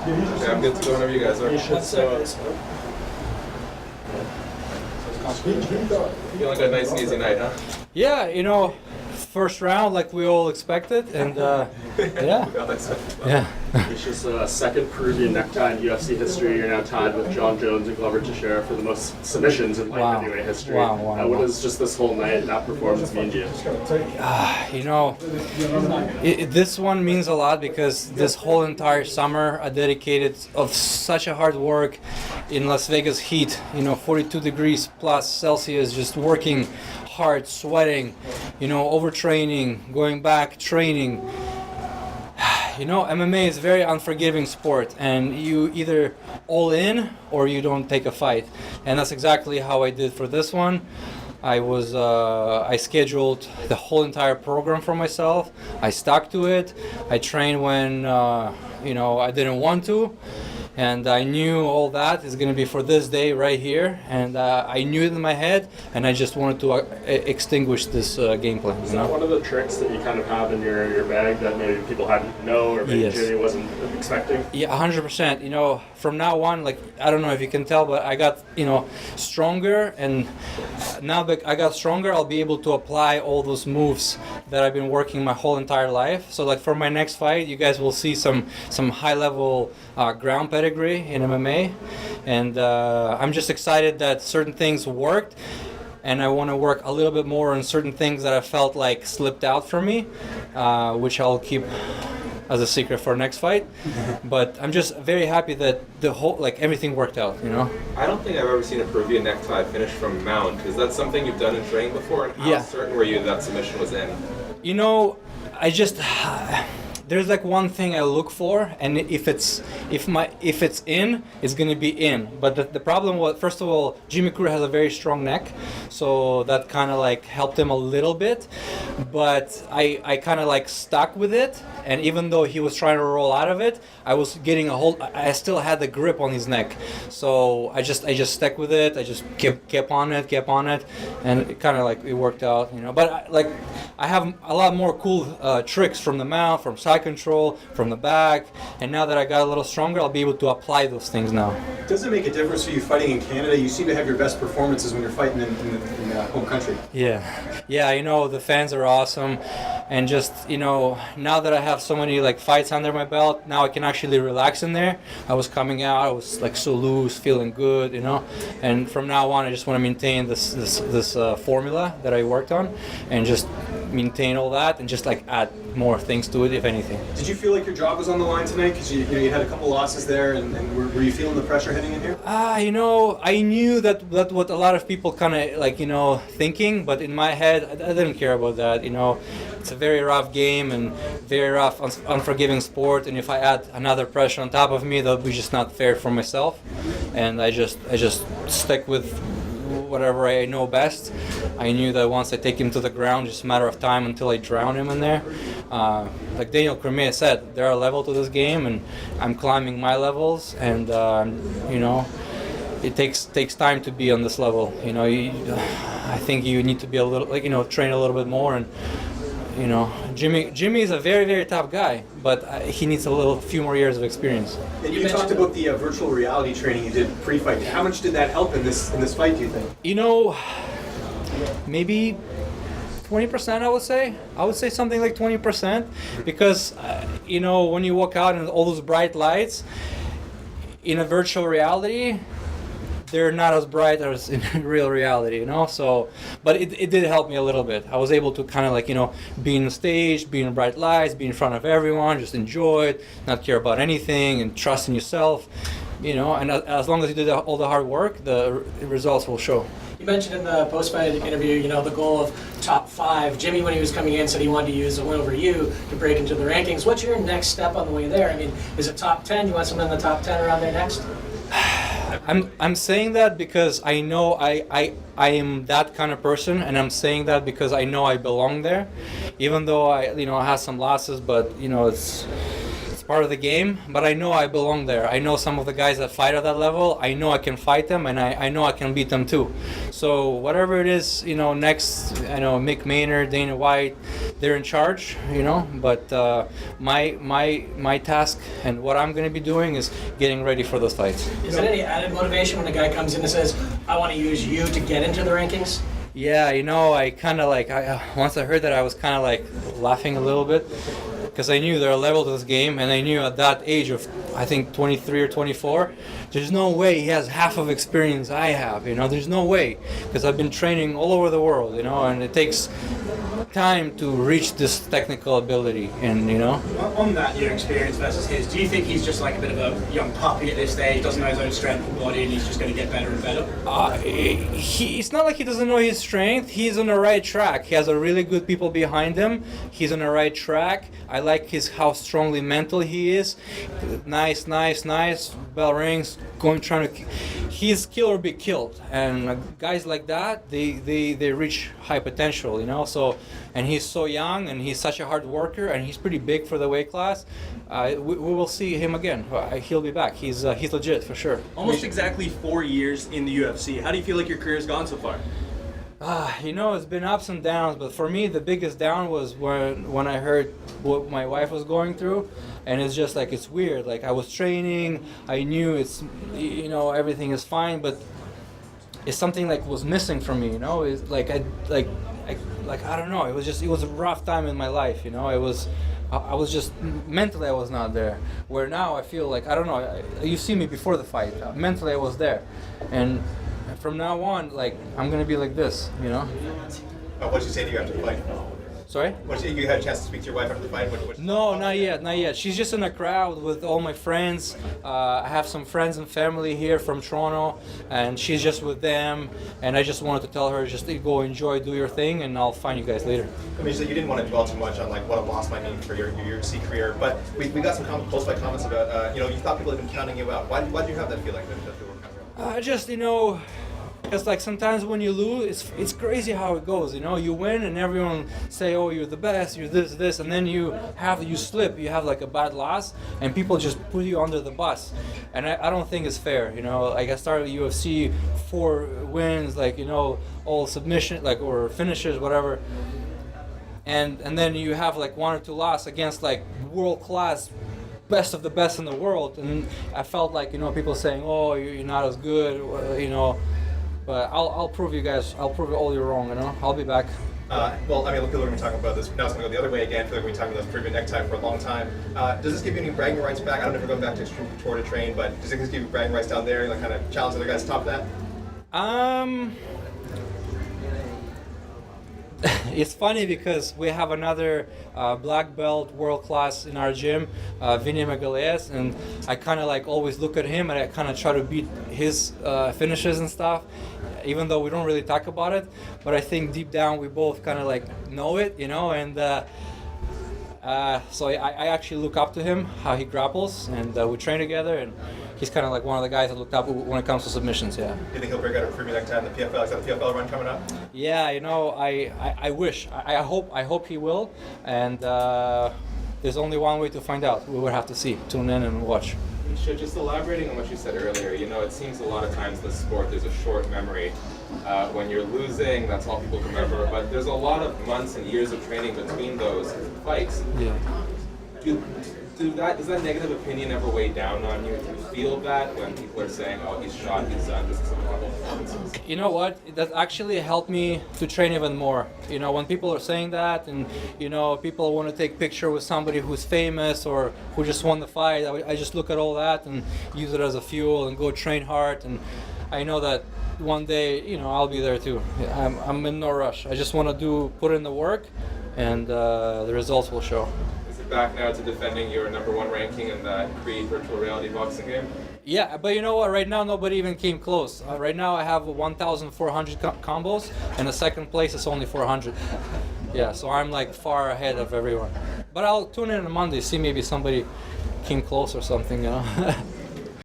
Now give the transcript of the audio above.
Okay, I'm good to go whenever you guys are. Feeling like a nice and easy night, huh? Yeah, first round like we all expected, and yeah. Yeah. It's just a second Peruvian necktie in UFC history. You're now tied with John Jones and Glover Teixeira for the most submissions in light heavyweight history. Wow. What does just this whole night, that performance mean to you? This one means a lot because this whole entire summer I dedicated of such a hard work in Las Vegas heat, 42 degrees plus Celsius, just working hard, sweating, overtraining, going back, training. MMA is a very unforgiving sport, and you either all in or you don't take a fight, and that's exactly how I did for this one. I scheduled the whole entire program for myself. I stuck to it. I trained when I didn't want to, and I knew all that is going to be for this day right here, and I knew it in my head, and I just wanted to extinguish this game plan. Is that one of the tricks that you kind of have in your bag that maybe people hadn't know or maybe Jimmy wasn't expecting? Yeah, 100%. From now on, I don't know if you can tell, but I got, stronger, and now that I got stronger, I'll be able to apply all those moves that I've been working my whole entire life. So for my next fight, you guys will see some high-level ground pedigree in MMA, and I'm just excited that certain things worked, and I want to work a little bit more on certain things that I felt like slipped out for me, which I'll keep as a secret for next fight. But I'm just very happy that the whole everything worked out. I don't think I've ever seen a Peruvian necktie finish from mount. Is that something you've done in training before? And how certain were you that submission was in? I just there's one thing I look for, and if it's in, it's gonna be in. But the problem was, first of all, Jimmy Crute has a very strong neck, so that kind of helped him a little bit. But I kind of stuck with it, and even though he was trying to roll out of it, I was getting a hold. I still had the grip on his neck, so I just stuck with it. I just kept on it, and it kind of it worked out, But I have a lot more cool tricks from the mount, from side control, from the back, and now that I got a little stronger, I'll be able to apply those things now. Does it make a difference for you fighting in Canada? You seem to have your best performances when you're fighting in home country. Yeah, the fans are awesome, and just now that I have so many fights under my belt, now I can actually relax in there. I was coming out, I was so loose, feeling good, and from now on I just want to maintain this formula that I worked on, and just maintain all that, and just add more things to it, if anything. Did you feel like your job was on the line tonight? Because you had a couple losses there, and were you feeling the pressure heading in here? I knew that what a lot of people kind of thinking, but in my head I didn't care about that. It's a very rough game and very rough, unforgiving sport, and if I add another pressure on top of me, that would be just not fair for myself. And I just stick with whatever I know best. I knew that once I take him to the ground, just a matter of time until I drown him in there. Like Daniel Cormier said, there are levels to this game, and I'm climbing my levels, and it takes time to be on this level. I think you need to be a little, train a little bit more, and Jimmy is a very, very tough guy, but he needs a few more years of experience. And you talked about the virtual reality training you did pre-fight. How much did that help in this fight, do you think? Maybe 20%, I would say. I would say something like 20%, because when you walk out and all those bright lights in a virtual reality, they're not as bright as in real reality, So, but it did help me a little bit. I was able to kind of be on the stage, be in bright lights, be in front of everyone, just enjoy it, not care about anything, and trust in yourself, And as long as you did all the hard work, the results will show. You mentioned in the post-fight interview, the goal of top 5. Jimmy, when he was coming in, said he wanted to use a win over you to break into the rankings. What's your next step on the way there? I mean, is it top 10? You want someone in the top 10 around there next? I'm saying that because I know I am that kind of person, and I'm saying that because I know I belong there, even though I have some losses, but it's part of the game, but I know I belong there. I know some of the guys that fight at that level. I know I can fight them, and I know I can beat them too. So whatever it is, next, Mick Maynard, Dana White, they're in charge, But my task and what I'm going to be doing is getting ready for those fights. Is there any added motivation when a guy comes in and says, "I want to use you to get into the rankings"? Yeah, I kind of once I heard that, I was kind of laughing a little bit, because I knew there are levels to this game, and I knew at that age of, I think, 23 or 24, there's no way he has half of experience I have, there's no way, because I've been training all over the world, and it takes time to reach this technical ability, and On that, your experience versus his, do you think he's just like a bit of a young puppy at this stage, doesn't know his own strength and body, and he's just going to get better and better? It's not like he doesn't know his strength. He's on the right track. He has a really good people behind him. He's on the right track. I like how strongly mental he is. Nice. Bell rings. He's kill or be killed. And guys like that, they reach high potential, So, and he's so young, and he's such a hard worker, and he's pretty big for the weight class. We will see him again. He'll be back. He's legit for sure. Almost exactly 4 years in the UFC. How do you feel like your career's gone so far? It's been ups and downs, but for me the biggest down was when I heard what my wife was going through, and it's just it's weird. I was training, I knew it's everything is fine, but it's something was missing from me. It's I don't know. It was a rough time in my life. I was just mentally I was not there. Where now I feel I don't know. You see me before the fight. Mentally I was there, and from now on, I'm gonna be like this, What did you say to you after the fight? Sorry? You had a chance to speak to your wife after the fight? No, not yet. She's just in a crowd with all my friends. I have some friends and family here from Toronto, and she's just with them. And I just wanted to tell her, just go enjoy, do your thing, and I'll find you guys later. I mean, so you didn't want to dwell too much on what a loss might mean for your UFC career, but we got some post-fight comments about, you thought people had been counting you out. Why did you have that feeling that people were counting you out? Because sometimes when you lose, it's crazy how it goes. You win and everyone say, "Oh, you're the best, you're this," and then you slip, you have a bad loss, and people just put you under the bus, and I don't think it's fair. I started UFC 4 wins, all submission, or finishes, whatever, and then you have 1 or 2 losses against world class. Best of the best in the world, and I felt people saying, "Oh, you're not as good," But I'll prove you guys. I'll prove all you're wrong. I'll be back. People are going to be talking about this. Now it's going to go the other way again. People are going to be talking about this Peruvian necktie for a long time. Does this give you any bragging rights back? I don't know if you're going back to Extreme Couture to train, but does this give you bragging rights down there? Kind of challenge other guys to top that? It's funny because we have another black belt world class in our gym, Vinny Magalhaes, and I kind of always look at him and I kind of try to beat his finishes and stuff, even though we don't really talk about it. But I think deep down we both kind of know it, and so I actually look up to him, how he grapples, and we train together, and he's kind of one of the guys I looked up when it comes to submissions. Yeah. Do you think he'll break out a Peruvian necktie in the PFL? Is that the PFL run coming up? Yeah, I wish. I hope he will, and there's only one way to find out. We will have to see. Tune in and watch. Misha, just elaborating on what you said earlier, it seems a lot of times in the sport there's a short memory. When you're losing, that's all people can remember, but there's a lot of months and years of training between those fights. Yeah. Does that negative opinion ever weigh down on you? Do you feel that when people are saying, "Oh, he's shot, he's done, this is a couple of performances"? You know what? That actually helped me to train even more. When people are saying that, and people want to take picture with somebody who's famous or who just won the fight, I just look at all that and use it as a fuel and go train hard. And I know that one day, I'll be there too. I'm in no rush. I just want to put in the work, and the results will show. Back now to defending your #1 ranking in that Creed virtual reality boxing game? Yeah, but you know what? Right now, nobody even came close. Right now, I have 1,400 combos, and the second place is only 400. Yeah, so I'm far ahead of everyone. But I'll tune in on Monday, see maybe somebody came close or something,